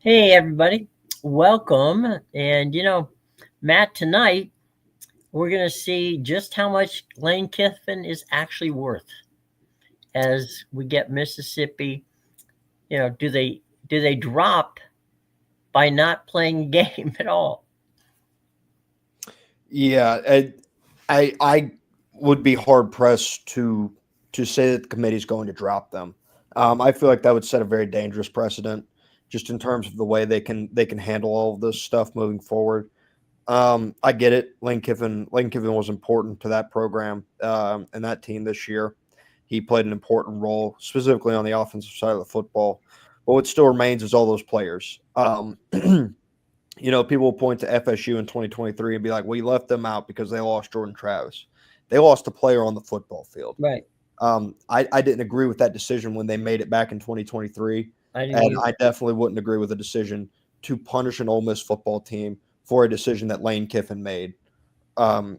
Hey, everybody. Welcome. And, Matt, tonight we're going to see just how much Lane Kiffin is actually worth as we get Mississippi. Do they drop by not playing a game at all? Yeah, I would be hard pressed to say that the committee is going to drop them. I feel like that would set a very dangerous precedent, just in terms of the way they can handle all of this stuff moving forward. I get it. Lane Kiffin was important to that program and that team this year. He played an important role, specifically on the offensive side of the football. But what still remains is all those players. People will point to FSU in 2023 and be like, well, you left them out because they lost Jordan Travis. They lost a player on the football field. Right. I didn't agree with that decision when they made it back in 2023. I didn't And either. I definitely wouldn't agree with the decision to punish an Ole Miss football team for a decision that Lane Kiffin made um,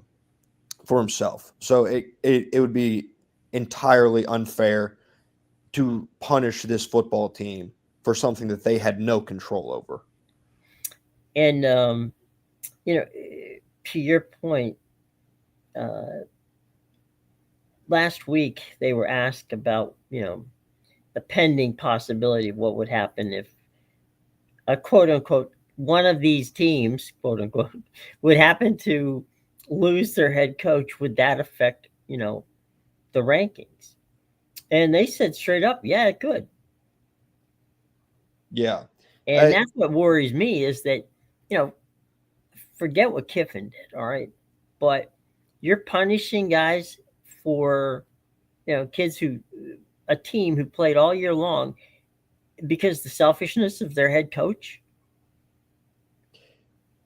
for himself. So it would be entirely unfair to punish this football team for something that they had no control over. And, you know, to your point, uh, last week they were asked about, the pending possibility of what would happen if a quote unquote one of these teams, quote unquote, would happen to lose their head coach, would that affect, the rankings? And they said straight up, yeah, it could. Yeah. And I, that's what worries me is that, you know, forget what Kiffin did, all right? But you're punishing guys for, kids who, a team who played all year long because the selfishness of their head coach.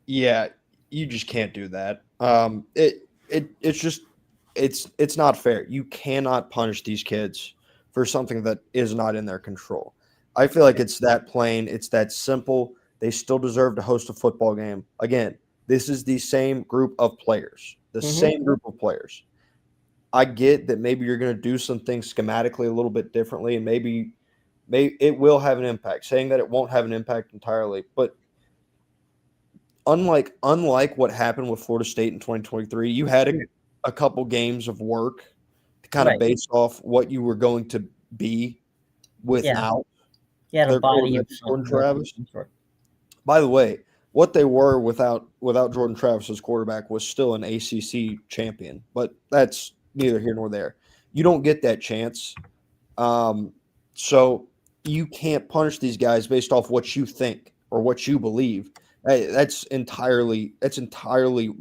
Yeah, you just can't do that. It's just it's not fair. You cannot punish these kids for something that is not in their control. I feel like it's that plain, it's that simple. They still deserve to host a football game. Again, this is the same group of players. The Mm-hmm. same group of players. I get that maybe you're going to do some things schematically a little bit differently, and maybe it will have an impact. Saying that it won't have an impact entirely, but unlike what happened with Florida State in 2023, you had a couple games of work to kind of Right. base off what you were going to be Yeah. without He had a their body quarterback of Jordan some Travis. sort. By the way, what they were without Jordan Travis as quarterback was still an ACC champion, but that's neither here nor there. You don't get that chance, um, so you can't punish these guys based off what you think or what you believe. Hey, that's entirely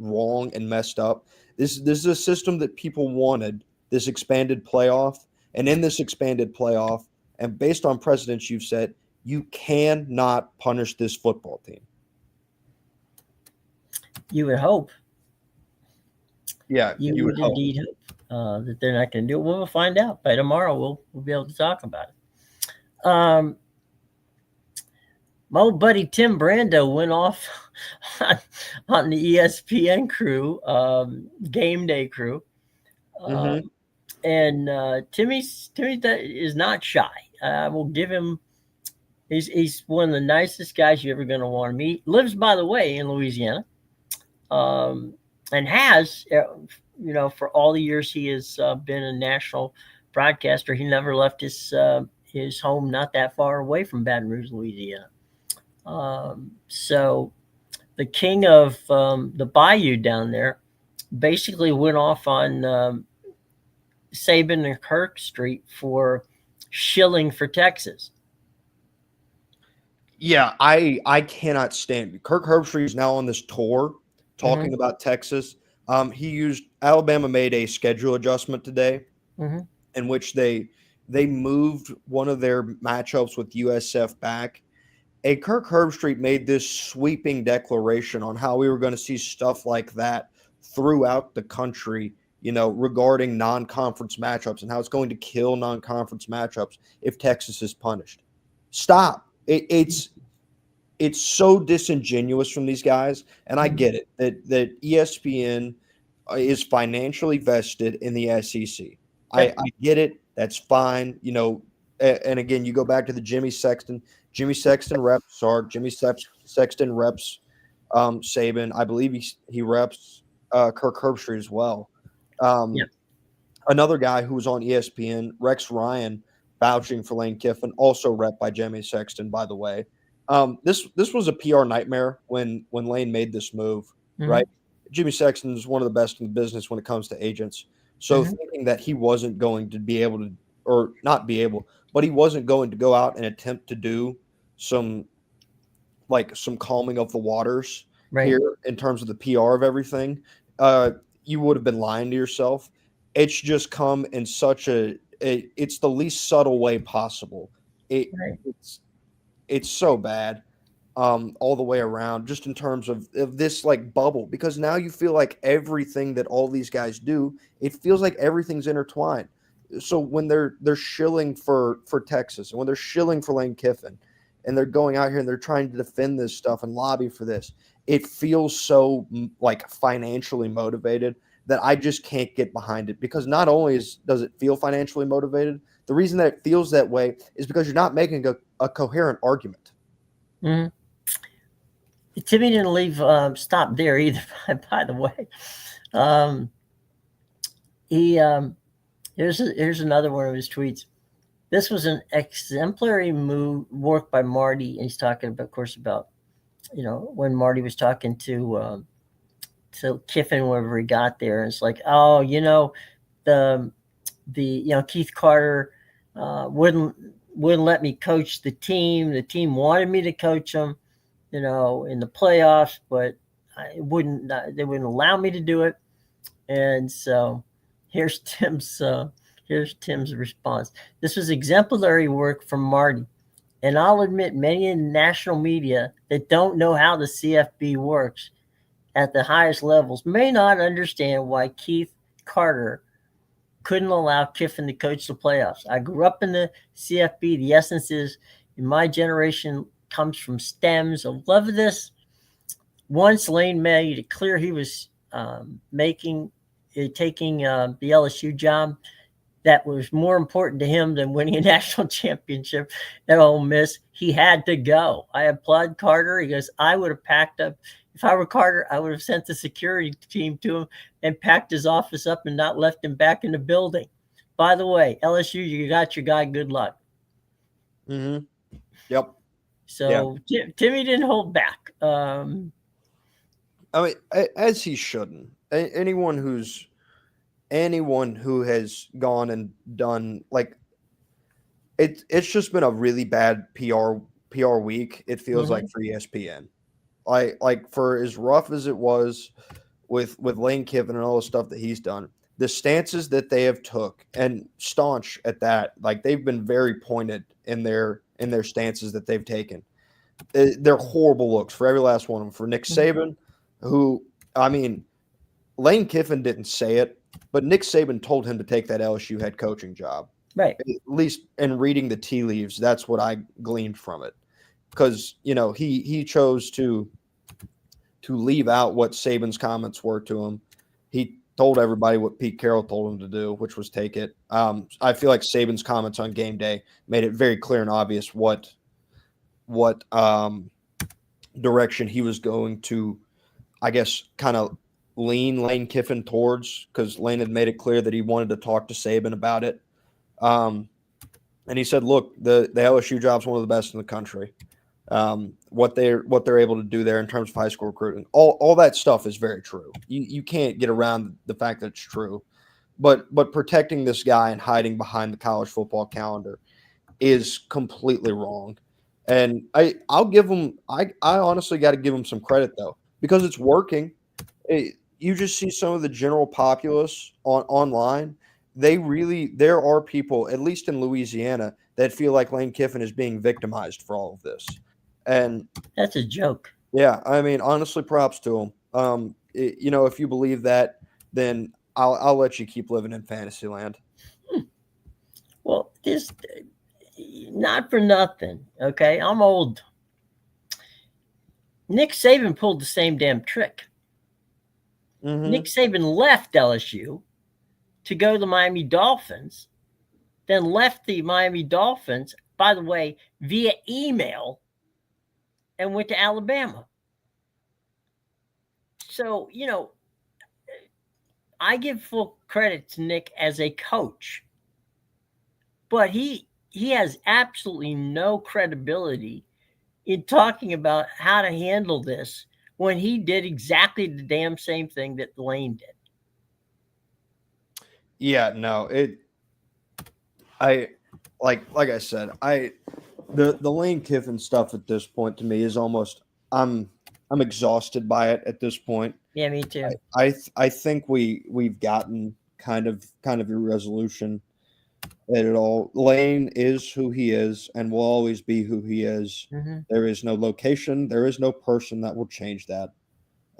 wrong and messed up. This is a system that people wanted, this expanded playoff, and in this expanded playoff, and based on precedents you've set, you cannot punish this football team. You would hope. Yeah, You you would would hope. indeed hope that they're not going to do it. We'll find out by tomorrow. We'll be able to talk about it. My old buddy Tim Brando went off on, on the ESPN crew, game day crew, Hmm. um, and Timmy is not shy. I will give him. He's one of the nicest guys you're ever going to want to meet. Lives, by the way, in Louisiana, um, and has, for all the years he has been a national broadcaster, he never left his home not that far away from Baton Rouge, Louisiana. So the king of the bayou down there basically went off on Saban and Kirk Street for shilling for Texas. Yeah, I cannot stand it. Kirk Herbstreit is now on this tour Mm-hmm. talking about Texas. He used Alabama made a schedule adjustment today Mm-hmm. in which they moved one of their matchups with USF back. And Kirk Herbstreit made this sweeping declaration on how we were going to see stuff like that throughout the country, regarding non-conference matchups and how it's going to kill non-conference matchups if Texas is punished. Stop. It's so disingenuous from these guys, and I Mm-hmm. get it that ESPN is financially vested in the SEC. I get it. That's fine. And again, you go back to the Jimmy Sexton. Jimmy Sexton reps Sark. Sexton reps Saban. I believe he reps Kirk Herbstreit as well. Yeah. Um, Another guy who was on ESPN, Rex Ryan, vouching for Lane Kiffin, also rep by Jimmy Sexton, by the way. This was a PR nightmare when Lane made this move, right? Mm-hmm. Jimmy Sexton is one of the best in the business when it comes to agents. So Mm-hmm. thinking that he wasn't going to be able to, or not be able, but he wasn't going to go out and attempt to do some some calming of the waters Right. here in terms of the PR of everything, uh, you would have been lying to yourself. It's just come in such it's the least subtle way possible. It Right. it's it's so bad all the way around, just in terms of this bubble, because now you feel like everything that all these guys do, it feels like everything's intertwined. So when they're shilling for Texas, and when they're shilling for Lane Kiffin, and they're going out here and they're trying to defend this stuff and lobby for this, it feels so financially motivated that I just can't get behind it, because not only does it feel financially motivated, the reason that it feels that way is because you're not making a coherent argument. Mm-hmm. Timmy didn't leave stop there either. By the way, um, he here's another one of his tweets. This was an exemplary move work by Marty, and he's talking, about, of course, about when Marty was talking to Kiffin whenever he got there, and it's like, oh, the Keith Carter wouldn't let me coach the team. The team wanted me to coach them, in the playoffs, but they wouldn't allow me to do it. And so here's Tim's response. This was exemplary work from Marty. And I'll admit, many in the national media that don't know how the CFB works at the highest levels may not understand why Keith Carter couldn't allow Kiffin to coach the playoffs. I grew up in the CFB. The essence is, in my generation, comes from stems of love of this. Once Lane made it clear he was taking the LSU job, that was more important to him than winning a national championship at Ole Miss. He had to go. I applaud Carter. He goes, I would have packed up. If I were Carter, I would have sent the security team to him and packed his office up and not left him back in the building. By the way, LSU, you got your guy. Good luck. Mm-hmm. Yep. Yeah. So Timmy didn't hold back. I mean, as he shouldn't. Anyone who has gone and done it's just been a really bad PR week. It feels like Mm-hmm. for ESPN. For as rough as it was with Lane Kiffin and all the stuff that he's done, the stances that they have took, and staunch at that, they've been very pointed in their stances that they've taken. They're horrible looks for every last one of them. For Nick Saban, who, I mean, Lane Kiffin didn't say it, but Nick Saban told him to take that LSU head coaching job. Right. At least in reading the tea leaves, that's what I gleaned from it. Because he chose to leave out what Saban's comments were to him. He told everybody what Pete Carroll told him to do, which was take it. I feel like Saban's comments on game day made it very clear and obvious what direction he was going to, I guess, kind of lean Lane Kiffin towards, because Lane had made it clear that he wanted to talk to Saban about it. And he said, look, the LSU job is one of the best in the country. What they're able to do there in terms of high school recruiting, all that stuff is very true. You can't get around the fact that it's true. But protecting this guy and hiding behind the college football calendar is completely wrong. And I'll give him I honestly got to give him some credit, though, because it's working. You just see some of the general populace online. There are people, at least in Louisiana, that feel like Lane Kiffin is being victimized for all of this. And That's a joke. yeah, I mean, honestly, props to him. If you believe that, then I'll let you keep living in fantasy land. Well, this not for nothing. Okay, I'm old. Nick Saban pulled the same damn trick. Nick Mm-hmm. Saban left LSU to go to the Miami Dolphins, then left the Miami Dolphins by the way, via email and went to Alabama. So, I give full credit to Nick as a coach, but he has absolutely no credibility in talking about how to handle this when he did exactly the damn same thing that Lane did. Yeah, no, I like I said, the Lane Kiffin stuff at this point to me is almost I'm I'm exhausted by it at this point. Yeah, me too. I think we've gotten kind of a resolution at it all. Lane is who he is and will always be who he is. Mm-hmm. There is no location, there is no person that will change that.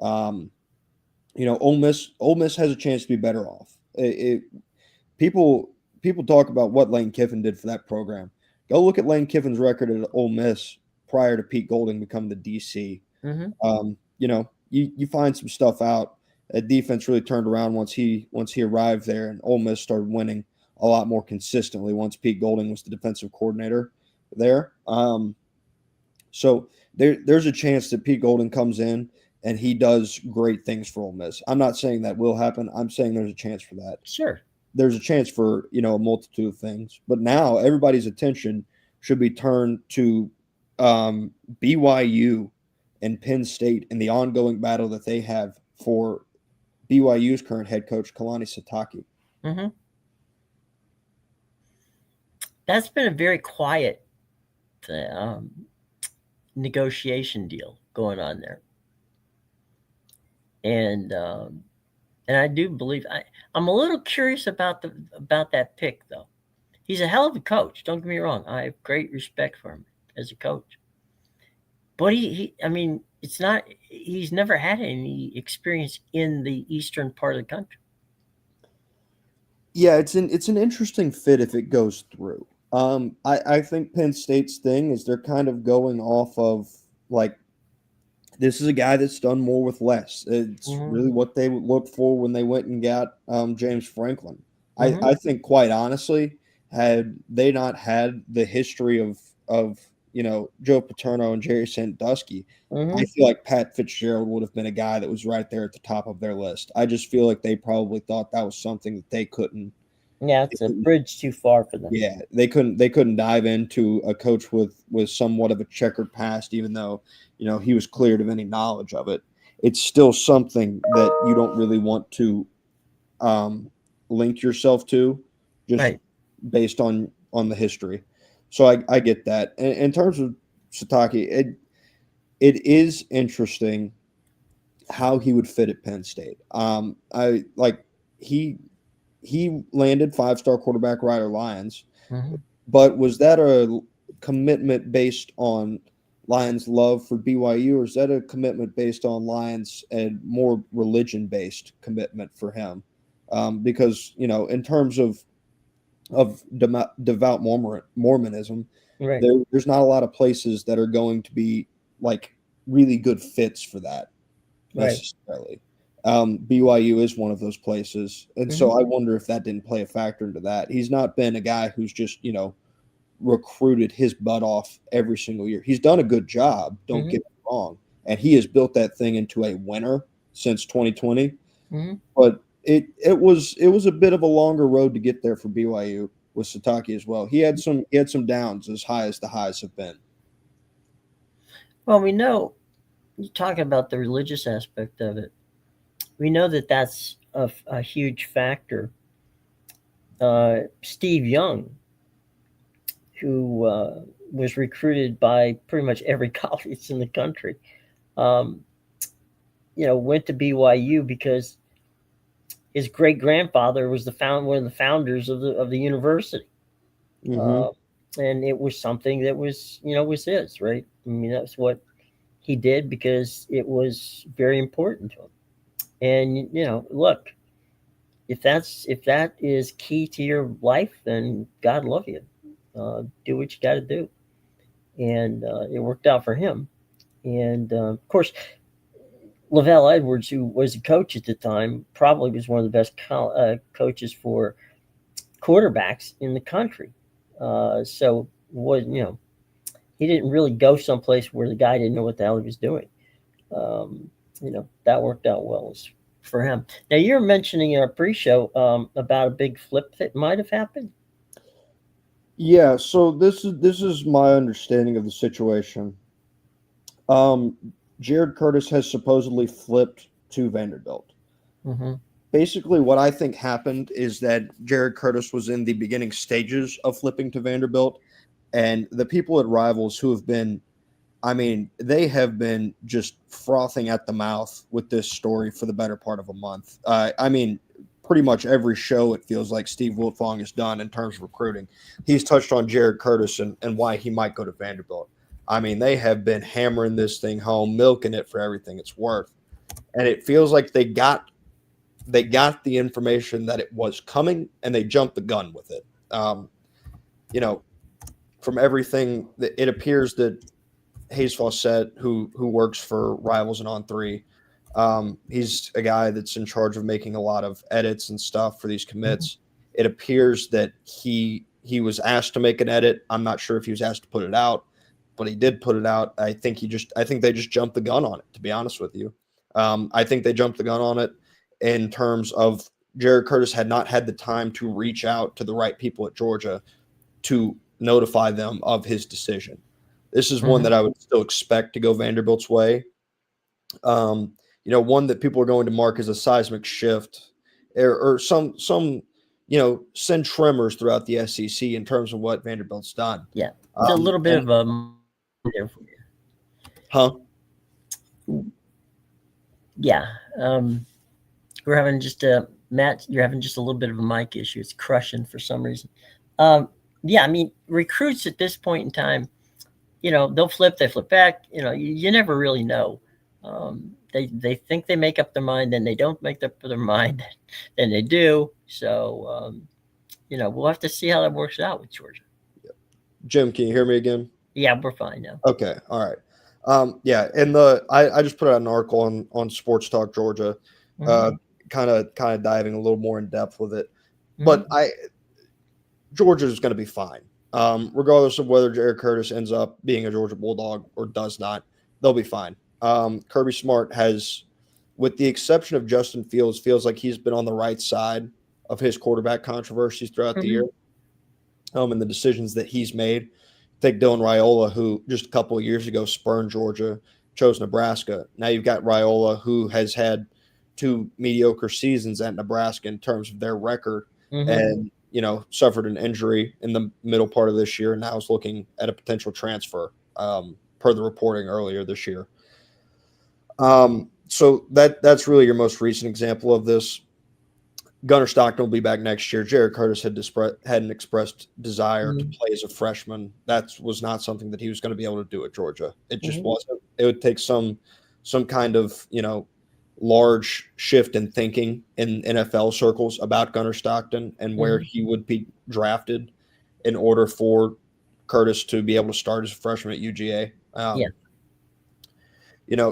Um, Ole Miss has a chance to be better off. People people talk about what Lane Kiffin did for that program. Go look at Lane Kiffin's record at Ole Miss prior to Pete Golding becoming the DC. Mm-hmm. You find some stuff out. That defense really turned around once he arrived there, and Ole Miss started winning a lot more consistently once Pete Golding was the defensive coordinator there. So there's a chance that Pete Golding comes in and he does great things for Ole Miss. I'm not saying that will happen. I'm saying there's a chance for that. Sure. There's a chance for a multitude of things. But now everybody's attention should be turned to BYU and Penn State and the ongoing battle that they have for BYU's current head coach, Kalani Sitake. Mm-hmm. That's been a very quiet um, negotiation deal going on there, and I do believe I'm a little curious about that pick though. He's a hell of a coach. Don't get me wrong. I have great respect for him as a coach, but I mean, it's not. He's never had any experience in the eastern part of the country. Yeah, it's an interesting fit if it goes through. I think Penn State's thing is they're kind of going off of like this is a guy that's done more with less. It's Mm-hmm. really what they would look for when they went and got James Franklin. Mm-hmm. I think quite honestly, had they not had the history of Joe Paterno and Jerry Sandusky, I Mm-hmm. feel like Pat Fitzgerald would have been a guy that was right there at the top of their list. I just feel like they probably thought that was something that Yeah, they it's a couldn't bridge too far for them. yeah, they couldn't dive into a coach with somewhat of a checkered past, even though he was cleared of any knowledge of it. It's still something that you don't really want to um, link yourself to, just Right. based on the history. So I get that. In terms of Satake, it is interesting how he would fit at Penn State. I like he he landed 5-star quarterback Ryder Lyons, Mm-hmm. but was that a commitment based on Lions' love for BYU, or is that a commitment based on Lions and more religion based commitment for him? Because in terms of devout Mormonism, Right. there's not a lot of places that are going to be like really good fits for that Right. necessarily. BYU is one of those places, and Mm-hmm. so I wonder if that didn't play a factor into that. He's not been a guy who's just recruited his butt off every single year. He's done a good job, don't Mm-hmm. get me wrong, and he has built that thing into a winner since 2020. Mm-hmm. But it was a bit of a longer road to get there for BYU with Satake as well. He had some downs as high as the highs have been. Well, we know you talking about the religious aspect of it. We know that that's a huge factor. Steve Young, who was recruited by pretty much every college in the country, um, went to BYU because his great grandfather was one of the founders of the university, Mm-hmm. uh, and it was something that was his, right. I mean, that's what he did because it was very important to him. And look, if that is key to your life, then God love you. Do what you got to do, and it worked out for him. And of course, Lavelle Edwards, who was a coach at the time, probably was one of the best coaches for quarterbacks in the country. So was, he didn't really go someplace where the guy didn't know what the hell he was doing. Um, that worked out well for him. Now you're mentioning in our pre-show about a big flip that might have happened. Yeah, so this is my understanding of the situation. Um, Jared Curtis has supposedly flipped to Vanderbilt. Mm-hmm. Basically, what I think happened is that Jared Curtis was in the beginning stages of flipping to Vanderbilt, and the people at Rivals who have been, I mean, they have been just frothing at the mouth with this story for the better part of a month. I mean, pretty much every show it feels like Steve Wiltfong has done in terms of recruiting. He's touched on Jared Curtis and why he might go to Vanderbilt. I mean, they have been hammering this thing home, milking it for everything it's worth. And it feels like they got the information that it was coming and they jumped the gun with it. You know, from everything, it appears that Hayes Fawcett, who works for Rivals and On Three, he's a guy that's in charge of making a lot of edits and stuff for these Mm-hmm. commits. It appears that he was asked to make an edit. I'm not sure if he was asked to put it out, but he did put it out. I think they just jumped the gun on it. To be honest with you, I think they jumped the gun on it in terms of Jared Curtis had not had the time to reach out to the right people at Georgia to notify them of his decision. This is one Mm-hmm. that I would still expect to go Vanderbilt's way. One that people are going to mark as a seismic shift, or some send tremors throughout the SEC in terms of what Vanderbilt's done. Yeah, it's a little bit And of a there for huh? you. Yeah, we're having just a Matt. You're having just a little bit of a mic issue. It's crushing for some reason. Um, yeah, I mean recruits at this point in time, they'll flip, they flip back. You never really know. They think they make up their mind, then they don't make up their mind, then they do. So we'll have to see how that works out with Georgia. Jim, can you hear me again? Yeah, we're fine now. Okay, all right. Yeah, and I just put out an article on Sports Talk Georgia, Mm-hmm. uh, kind of diving a little more in depth with it. But Mm-hmm. Georgia is going to be fine, regardless of whether Jared Curtis ends up being a Georgia Bulldog or does not. They'll be fine. Kirby Smart has, with the exception of Justin Fields, feels like he's been on the right side of his quarterback controversies throughout the year, Mm-hmm. and the decisions that he's made. Take Dylan Raiola, who just a couple of years ago spurned Georgia, chose Nebraska. Now you've got Raiola, who has had two mediocre seasons at Nebraska in terms of their record, Mm-hmm. and suffered an injury in the middle part of this year, and now is looking at a potential transfer, per the reporting earlier this year. So that's really your most recent example of this. Gunnar Stockton will be back next year. Jared Curtis had an expressed desire to play as a freshman. That was not something that he was going to be able to do at Georgia. It just Mm-hmm. wasn't. It would take some kind of large shift in thinking in NFL circles about Gunnar Stockton and where Mm-hmm. he would be drafted in order for Curtis to be able to start as a freshman at UGA. Yeah.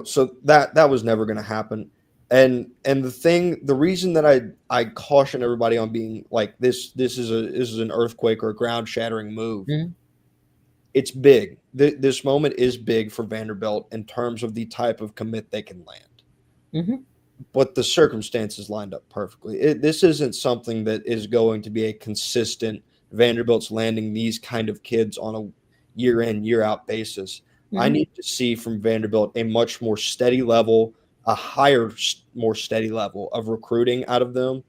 So that was never going to happen. And the reason that I caution everybody on being like this is an earthquake or a ground shattering move. Mm-hmm. It's big. This moment is big for Vanderbilt in terms of the type of commit they can land. Mm-hmm. But the circumstances lined up perfectly. This isn't something that is going to be a consistent Vanderbilt's landing these kind of kids on a year in, year out basis. I Mm-hmm. need to see from Vanderbilt a much more steady level, a higher, more steady level of recruiting out of them.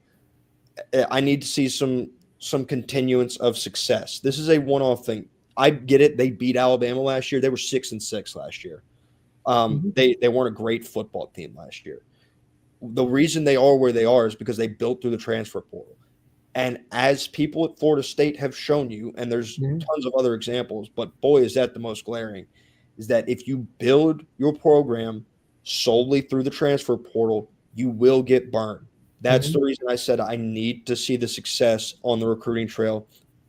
I need to see some continuance of success. This is a one-off thing. I get it. They beat Alabama last year. They were 6-6 last year. Mm-hmm. They weren't a great football team last year. The reason they are where they are is because they built through the transfer portal. And as people at Florida State have shown you, and there's Mm-hmm. tons of other examples, but boy, is that the most glaring, is that if you build your program solely through the transfer portal, you will get burned. That's Mm-hmm. the reason I said I need to see the success on the recruiting trail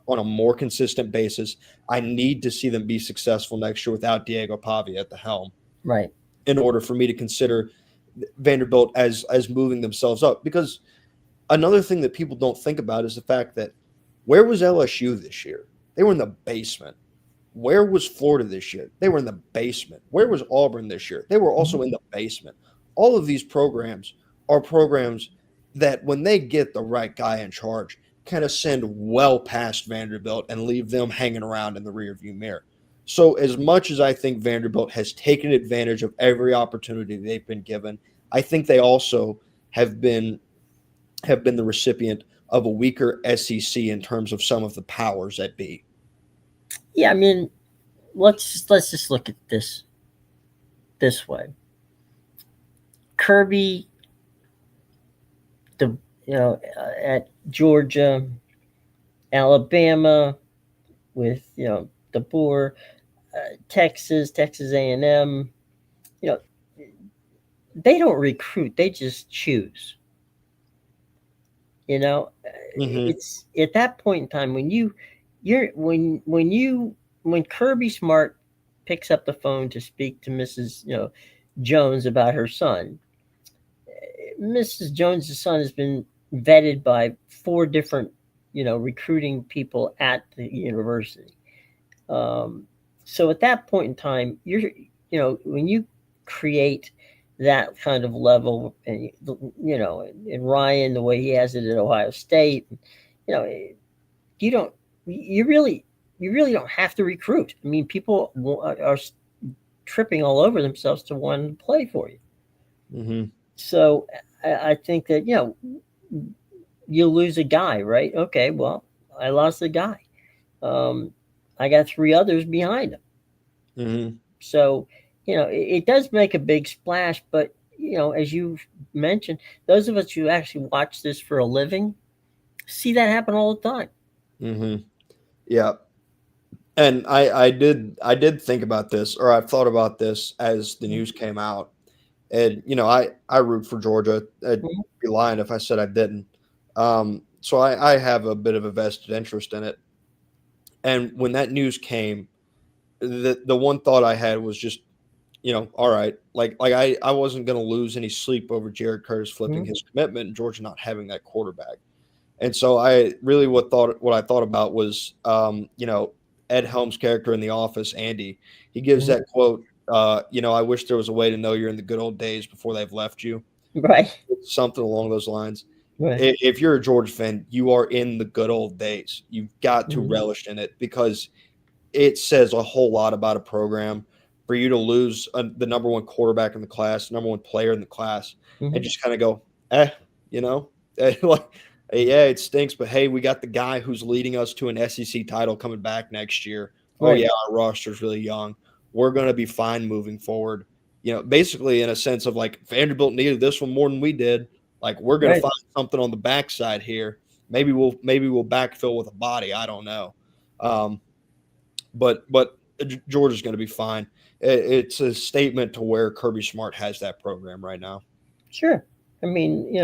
on a more consistent basis. I need to see them be successful next year without Diego Pavia at the helm Right. in order for me to consider Vanderbilt as moving themselves up. Because another thing that people don't think about is the fact that where was LSU this year? They were in the basement. Where was Florida this year? They were in the basement. Where was Auburn this year? They were also in the basement. All of these programs are programs that, when they get the right guy in charge, kind of send well past Vanderbilt and leave them hanging around in the rearview mirror. So, as much as I think Vanderbilt has taken advantage of every opportunity they've been given, I think they also have been have been the recipient of a weaker SEC in terms of some of the powers that be. Yeah, I mean, let's just look at this way. Kirby, the at Georgia, Alabama, with the Boer, Texas A&M. You know, they don't recruit; they just choose. You know, Hmm. it's at that point in time when when Kirby Smart picks up the phone to speak to Mrs. Jones about her son. Mrs. Jones's son has been vetted by four different recruiting people at the university. Um, so at that point in time, when you create that kind of level, and and Ryan the way he has it at Ohio State, you know, you don't, you really, you really don't have to recruit. I mean, people are tripping all over themselves to want to play for you. Hmm. So I think that you lose a guy, right? Okay, well, I lost a guy. Um, I got three others behind him. Hmm. So, it does make a big splash, but as you mentioned, those of us who actually watch this for a living see that happen all the time. Hmm. Yeah. And I did think about this, or I've thought about this as the news came out. And I root for Georgia. I'd Mhm. be lying if I said I didn't. So I have a bit of a vested interest in it. And when that news came, the one thought I had was just, all right, like I wasn't going to lose any sleep over Jared Curtis flipping Mhm. his commitment and Georgia not having that quarterback. And so I really what I thought about was, Ed Helms' character in The Office, Andy. He gives Mhm. that quote, I wish there was a way to know you're in the good old days before they've left you. Right, Something along those lines. right. If you're a Georgia fan, you are in the good old days. You've got to Mhm. relish in it, because it says a whole lot about a program for you to lose the number one quarterback in the class, number one player in the class, and Mhm. just kind of go, you know, like, hey, yeah, it stinks, but hey, we got the guy who's leading us to an SEC title coming back next year. Oh Right, yeah, our roster's really young. We're going to be fine moving forward. Basically in a sense of, like, Vanderbilt needed this one more than we did. Like, we're going to right. find something on the backside here. Maybe we'll backfill with a body. I don't know. Um, but Georgia's going to be fine. It's a statement to where Kirby Smart has that program right now. Sure. I mean,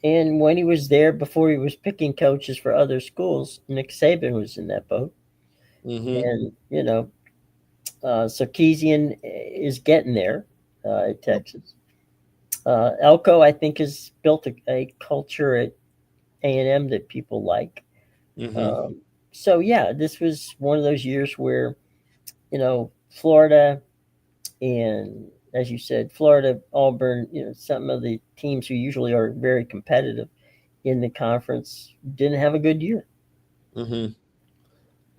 and when he was there before he was picking coaches for other schools, Nick Saban was in that boat, Hmm. and Sarkeesian is getting there at Texas. Elko, I think, has built a culture at A&M that people like. Hmm. Um, so yeah, this was one of those years where Florida and, as you said, Florida, Auburn, some of the teams who usually are very competitive in the conference didn't have a good year, Hmm. and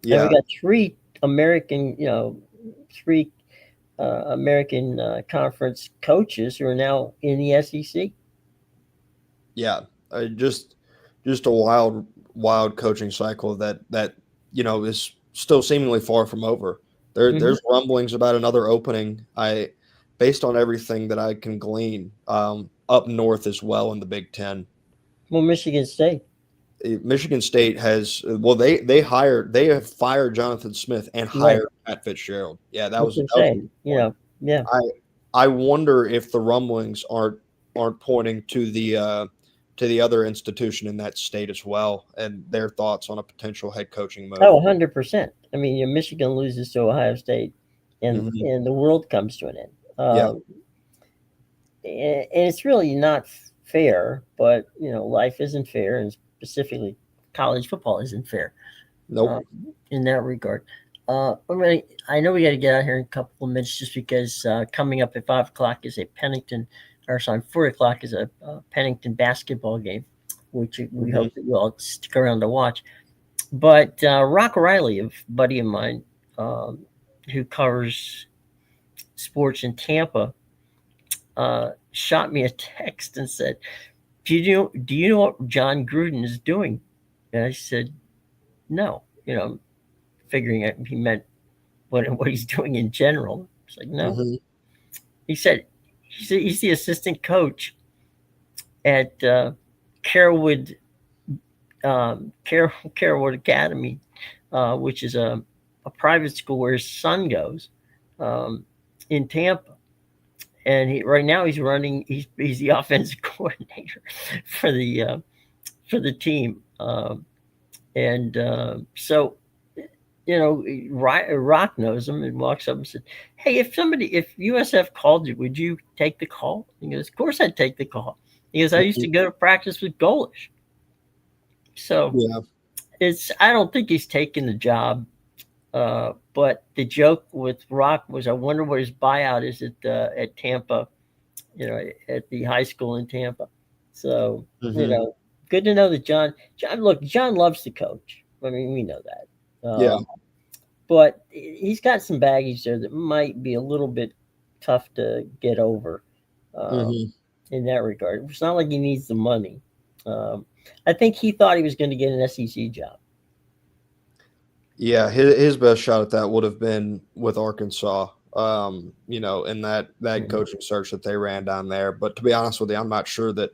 we Yeah, got three American conference coaches who are now in the SEC. yeah. Just a wild coaching cycle that is still seemingly far from over. Hmm. There's rumblings about another opening. Based on everything that I can glean, up north as well in the Big Ten. Well, Michigan State, Michigan State has, well, they have fired Jonathan Smith and right? hired Pat Fitzgerald. Yeah, that That's was what I'm a saying. good point. Yeah, I I wonder if the rumblings aren't pointing to the other institution in that state as well, and their thoughts on a potential head coaching move. 100%. I mean, Michigan loses to Ohio State, and Hmm. and the world comes to an end. Yeah. And it's really not fair, but life isn't fair, and specifically college football isn't fair Nope. um, in that regard. I mean, I know we got to get out here in a couple of minutes just because coming up at 5 o'clock is a Pennington, or sorry, 4 o'clock is a Pennington basketball game, which we Hmm. hope that you all stick around to watch. But Rock Riley, a buddy of mine, um, who covers sports in Tampa, shot me a text and said, "Do you know what John Gruden is doing?" And I said, "No." Figuring out he meant what he's doing in general. It's like no. Hmm. He said he's the assistant coach at Carrollwood Carrollwood Academy, which is a private school where his son goes um, in Tampa. And right now he's running. He's the offensive coordinator for the team. And so Rock knows him and walks up and said, "Hey, if USF called you, would you take the call?" He goes, "Of course I'd take the call." He goes, "I used to Hmm. go to practice with Golish." So Yeah. I don't think he's taking the job. But the joke with Rock was, I wonder what his buyout is at Tampa, at the high school in Tampa. So you Hmm. know, good to know that John loves to coach. I mean, we know that. Yeah. But he's got some baggage there that might be a little bit tough to get over um, Hmm. in that regard. It's not like he needs the money. Um, I think he thought he was going to get an SEC job. Yeah, his best shot at that would have been with Arkansas. In that Mhm. coaching search that they ran down there. But to be honest with you, I'm not sure that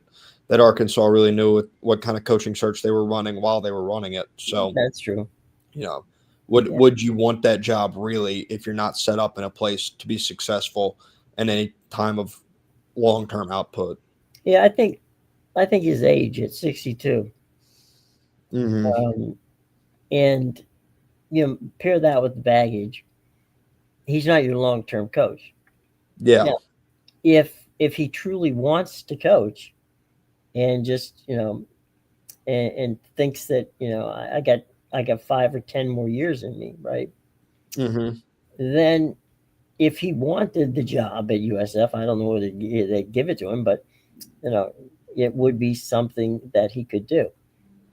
Arkansas really knew what kind of coaching search they were running while they were running it. So, That's true. you know, would Yeah, would you want that job really if you're not set up in a place to be successful in any time of long term output? yeah. I think his age at 62, Hmm. um, and pair that with the baggage. He's not your long term coach. Yeah. Now, if he truly wants to coach and just and thinks that I got 5 or 10 more years in me, right? Hmm. Then if he wanted the job at USF, I don't know whether they give it to him, but you know, it would be something that he could do.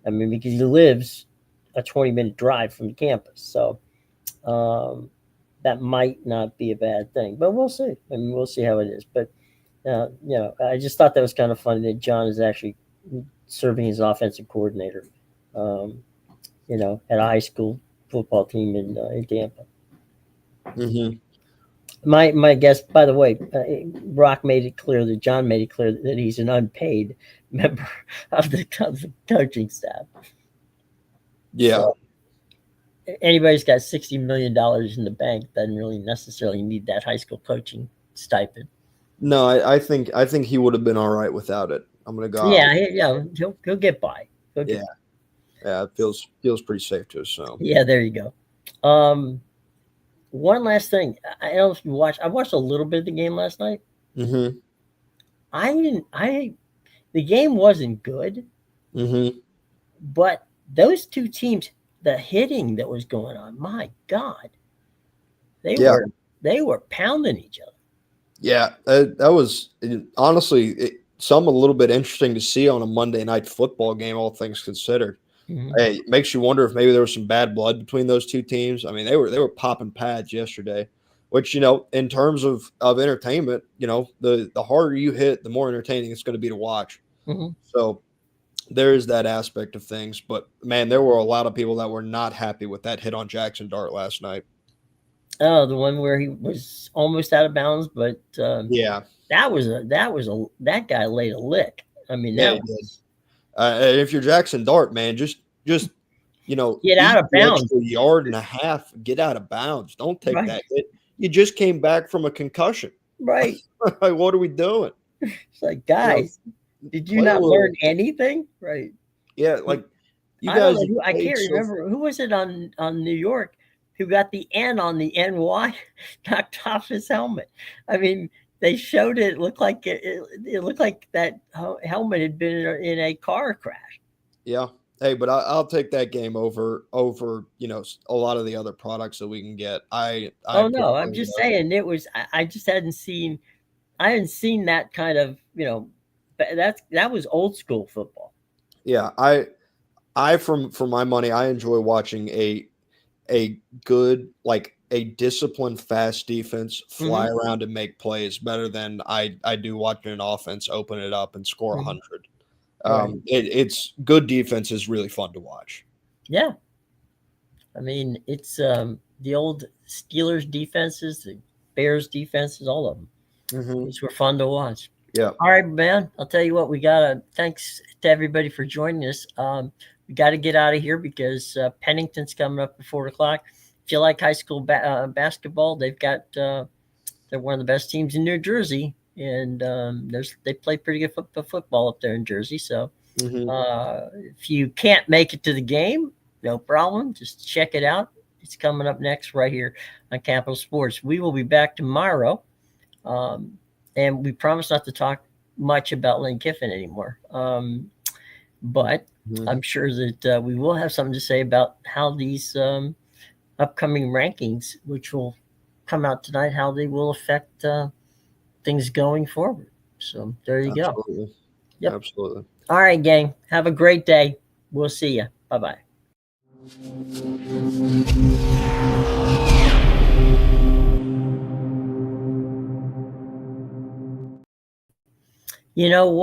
I mean, because he lives a 20-minute drive from the campus, so um, that might not be a bad thing. But we'll see. I mean, we'll see how it is. But I just thought that was kind of funny that John is actually serving as offensive coordinator. Um, at a high school football team in Tampa. Hmm. My guess, by the way, Rock made it clear that John made it clear that he's an unpaid member of the coaching staff. Yeah. So anybody's got $60 million in the bank doesn't really necessarily need that high school coaching stipend. No, I think he would have been all right without it. I'm gonna go out. Yeah, he'll get by. He'll get Yeah. Yeah, it feels pretty safe to assume. Yeah, there you go. One last thing. I don't know if you watched. I watched a little bit of the game last night. Mhm. I didn't. I The game wasn't good, Mhm. but those two teams, the hitting that was going on, my God, they Yeah. were they were pounding each other. Yeah. That was honestly some a little bit interesting to see on a Monday night football game, all things considered. Hmm. Hey, it makes you wonder if maybe there was some bad blood between those two teams. I mean, they were popping pads yesterday, which in terms of entertainment, the harder you hit, the more entertaining it's going to be to watch. Hmm. So there is that aspect of things. But man, there were a lot of people that were not happy with that hit on Jackson Dart last night. Oh, the one where he was almost out of bounds, but Yeah, that guy laid a lick. I mean, yeah, that he did. was And if you're Jackson Dart, man, just get out eat of the bounds, extra yard and a half, get out of bounds. Don't take right? that hit. You just came back from a concussion. Right. Like, what are we doing? It's like, You know, guys, did you play a not learn little. anything? Right. Yeah, like you I don't guys know have who I played can't so. remember who was it on New York who got the N on the NY knocked off his helmet. I mean, they showed it. It looked like it looked like that helmet had been in a car crash. Yeah, Hey, but I'll take that game over a lot of the other products that we can get. I Oh no, I'm prefer just the saying it was. I just hadn't seen that kind of that was old school football. yeah. I for my money, I enjoy watching a good, like a disciplined, fast defense fly Hmm. around and make plays better than I do watching an offense open it up and score Hmm. 100. Right. It's good defense is really fun to watch. Yeah. I mean, it's the old Steelers defenses, the Bears defenses, all of them. Hmm. These were fun to watch. Yeah. All right, man. I'll tell you what. We gotta. Thanks to everybody for joining us. We got to get out of here because Pennington's coming up at 4 o'clock. If you like high school basketball, they've got. They're one of the best teams in New Jersey, and they play pretty good football up there in Jersey. So Hmm. if you can't make it to the game, no problem. Just check it out. It's coming up next right here on Capital Sports. We will be back tomorrow. Um, and we promise not to talk much about Lane Kiffin anymore. But Hmm. I'm sure that we will have something to say about how these upcoming rankings, which will come out tonight, how they will affect things going forward. So there you go. Absolutely. Yep. Absolutely. All right, gang. Have a great day. We'll see you. Bye bye. You know what?